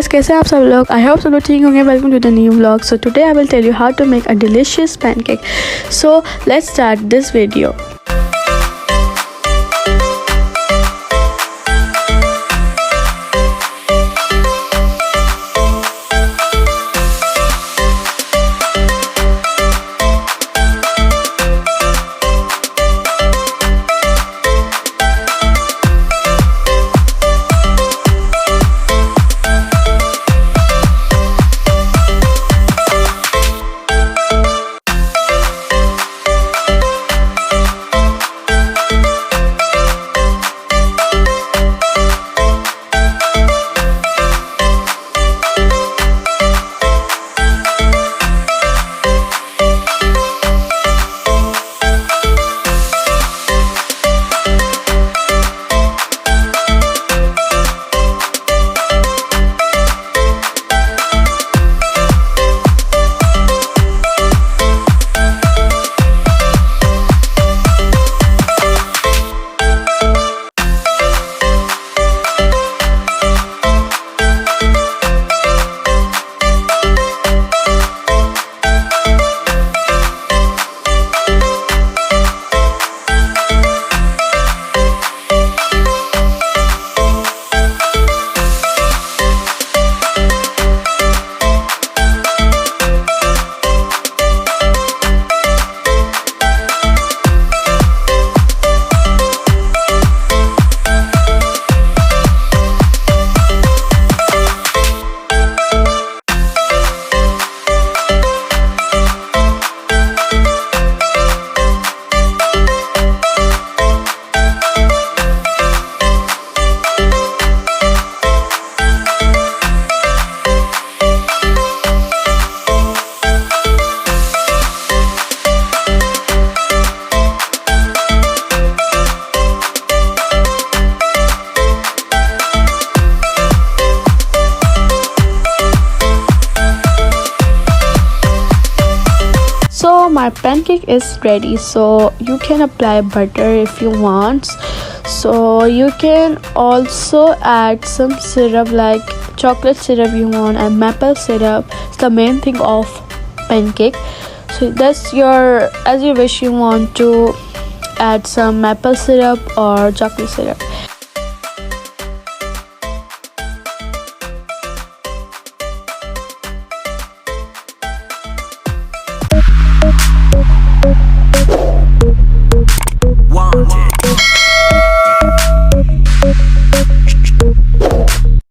guys, कैसे हैं आप सब लोग? आई होप सब लोग ठीक होंगे. Welcome to the new vlog. So today I will tell you how to make a delicious pancake. So let's start this video. So my pancake is ready, so you can apply butter if you want. So you can also add some syrup like chocolate syrup you want and maple syrup. It's the main thing of pancake. So that's as you wish. You want to add some maple syrup or chocolate syrup.